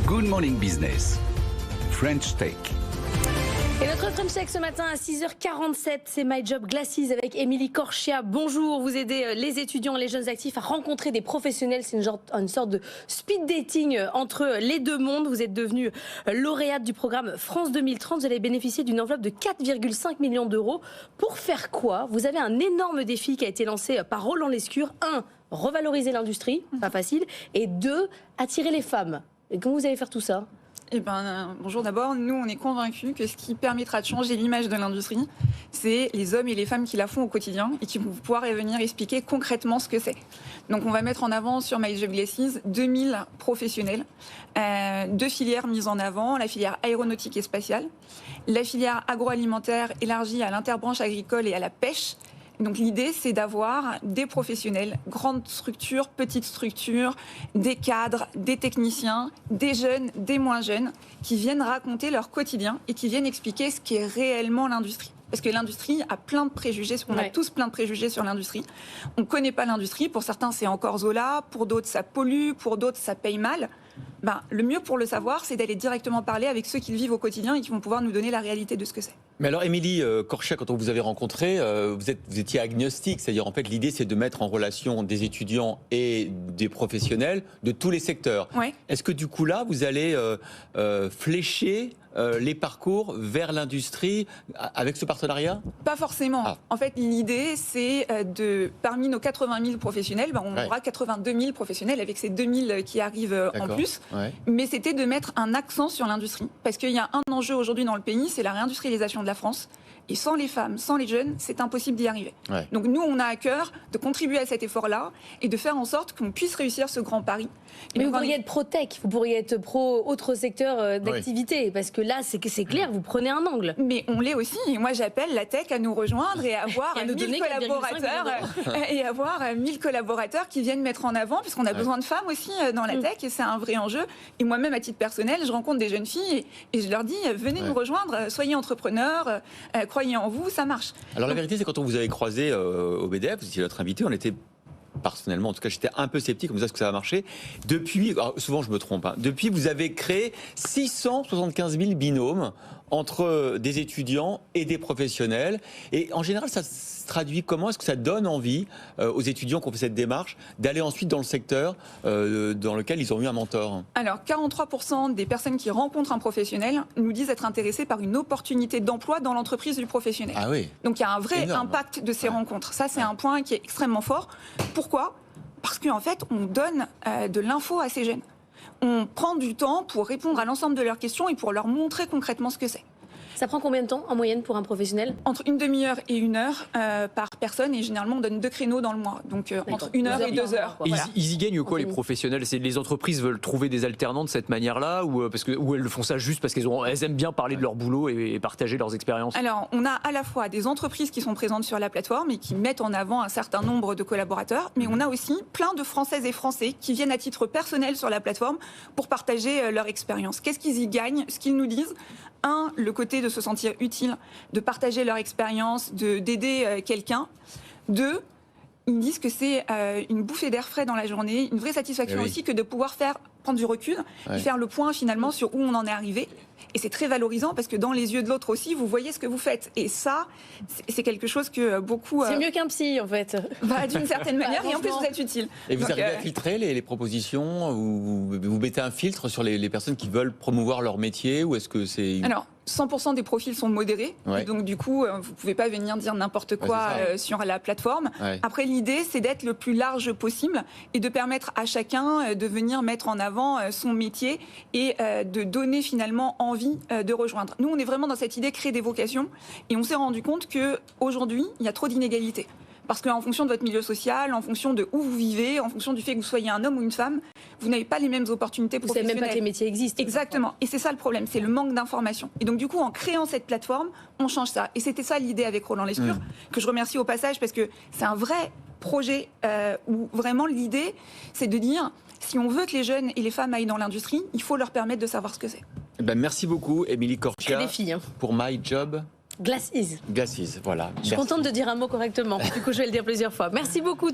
Good Morning Business, French Tech. Et notre French Tech ce matin à 6h47, c'est My Job Glasses avec Émilie Corchia. Bonjour, vous aidez les étudiants et les jeunes actifs à rencontrer des professionnels. C'est une sorte de speed dating entre les deux mondes. Vous êtes devenue lauréate du programme France 2030. Vous allez bénéficier d'une enveloppe de 4,5 millions d'euros. Pour faire quoi? Vous avez un énorme défi qui a été lancé par Roland Lescure. 1, revaloriser l'industrie, pas facile. Et 2, attirer les femmes. Et comment vous allez faire tout ça? Bonjour d'abord, nous on est convaincus que ce qui permettra de changer l'image de l'industrie, c'est les hommes et les femmes qui la font au quotidien et qui vont pouvoir venir expliquer concrètement ce que c'est. Donc on va mettre en avant sur My Job Glasses 2000 professionnels, 2 filières mises en avant, la filière aéronautique et spatiale, la filière agroalimentaire élargie à l'interbranche agricole et à la pêche. Donc l'idée, c'est d'avoir des professionnels, grandes structures, petites structures, des cadres, des techniciens, des jeunes, des moins jeunes, qui viennent raconter leur quotidien et qui viennent expliquer ce qu'est réellement l'industrie. Parce que l'industrie a plein de préjugés, on a tous plein de préjugés sur l'industrie. On ne connaît pas l'industrie, pour certains c'est encore Zola, pour d'autres ça pollue, pour d'autres ça paye mal. Le mieux pour le savoir, c'est d'aller directement parler avec ceux qui le vivent au quotidien et qui vont pouvoir nous donner la réalité de ce que c'est. Mais alors, Émilie Corchia, quand on vous avait rencontré, vous étiez agnostique, c'est-à-dire en fait l'idée c'est de mettre en relation des étudiants et des professionnels de tous les secteurs. Ouais. Est-ce que du coup là, vous allez flécher les parcours vers l'industrie avec ce partenariat? Pas forcément. En fait, l'idée, c'est parmi nos 80 000 professionnels, on aura 82 000 professionnels avec ces 2 000 qui arrivent en plus. Ouais. Mais c'était de mettre un accent sur l'industrie. Parce qu'il y a un enjeu aujourd'hui dans le pays, c'est la réindustrialisation de la France. Et sans les femmes, sans les jeunes, c'est impossible d'y arriver. Ouais. Donc nous, on a à cœur de contribuer à cet effort-là et de faire en sorte qu'on puisse réussir ce grand pari. Mais vous pourriez être pro-tech, vous pourriez être pro-autre secteur d'activité, parce que là, c'est clair, vous prenez un angle. Mais on l'est aussi. Et moi, j'appelle la tech à nous rejoindre et à avoir 1000 collaborateurs et avoir 1000 collaborateurs qui viennent mettre en avant, puisqu'on a besoin de femmes aussi dans la tech, et c'est un vrai enjeu. Et moi-même, à titre personnel, je rencontre des jeunes filles et je leur dis, venez nous rejoindre, soyez entrepreneurs, croyez en vous, ça marche. Alors la vérité, c'est quand on vous avait croisé au BDF, vous étiez notre invité, on était personnellement, en tout cas, j'étais un peu sceptique, comme ça, est-ce que ça va marcher. Depuis, souvent je me trompe, depuis vous avez créé 675 000 binômes entre des étudiants et des professionnels. Et en général, ça se traduit comment? Est-ce que ça donne envie aux étudiants qui ont fait cette démarche d'aller ensuite dans le secteur dans lequel ils ont eu un mentor? Alors, 43% des personnes qui rencontrent un professionnel nous disent être intéressées par une opportunité d'emploi dans l'entreprise du professionnel. Ah oui. Donc, il y a un vrai impact de ces rencontres. Ça, c'est un point qui est extrêmement fort. Pourquoi? Parce qu'en fait, on donne de l'info à ces jeunes. On prend du temps pour répondre à l'ensemble de leurs questions et pour leur montrer concrètement ce que c'est. Ça prend combien de temps en moyenne pour un professionnel? Entre une demi-heure et 1 heure par personne, et généralement on donne 2 créneaux dans le mois, donc entre 1 heure et 2 heures. Voilà. Ils y gagnent quoi, les professionnels? C'est les entreprises veulent trouver des alternants de cette manière-là, ou elles le font ça juste parce qu'elles aiment bien parler de leur boulot et partager leurs expériences? Alors on a à la fois des entreprises qui sont présentes sur la plateforme et qui mettent en avant un certain nombre de collaborateurs, mais on a aussi plein de Françaises et Français qui viennent à titre personnel sur la plateforme pour partager leur expérience. Qu'est-ce qu'ils y gagnent? Ce qu'ils nous disent: 1, le côté de se sentir utile, de partager leur expérience, d'aider quelqu'un. 2, ils me disent que c'est une bouffée d'air frais dans la journée, une vraie satisfaction aussi que de pouvoir prendre du recul et faire le point finalement sur où on en est arrivé. Et c'est très valorisant parce que dans les yeux de l'autre aussi, vous voyez ce que vous faites. Et ça, c'est quelque chose que beaucoup... C'est mieux qu'un psy, en fait. D'une certaine manière, et en plus vous êtes utile. Et vous arrivez à filtrer les propositions, ou vous mettez un filtre sur les personnes qui veulent promouvoir leur métier, ou est-ce que c'est... Alors, 100% des profils sont modérés, donc du coup, vous ne pouvez pas venir dire n'importe quoi sur la plateforme. Après, l'idée, c'est d'être le plus large possible et de permettre à chacun de venir mettre en avant son métier et de donner finalement envie de rejoindre. Nous, on est vraiment dans cette idée créer des vocations, et on s'est rendu compte qu'aujourd'hui, il y a trop d'inégalités. Parce qu'en fonction de votre milieu social, en fonction de où vous vivez, en fonction du fait que vous soyez un homme ou une femme, vous n'avez pas les mêmes opportunités professionnelles. Vous savez même pas que les métiers existent. Exactement. Et c'est ça le problème, c'est le manque d'information. Et donc du coup, en créant cette plateforme, on change ça. Et c'était ça l'idée avec Roland Lescure, que je remercie au passage, parce que c'est un vrai projet où vraiment l'idée, c'est de dire, si on veut que les jeunes et les femmes aillent dans l'industrie, il faut leur permettre de savoir ce que c'est. Merci beaucoup, Émilie Corchia, pour My Job Glasses. Glasses, voilà. Je suis contente de dire un mot correctement. Du coup, je vais le dire plusieurs fois. Merci beaucoup.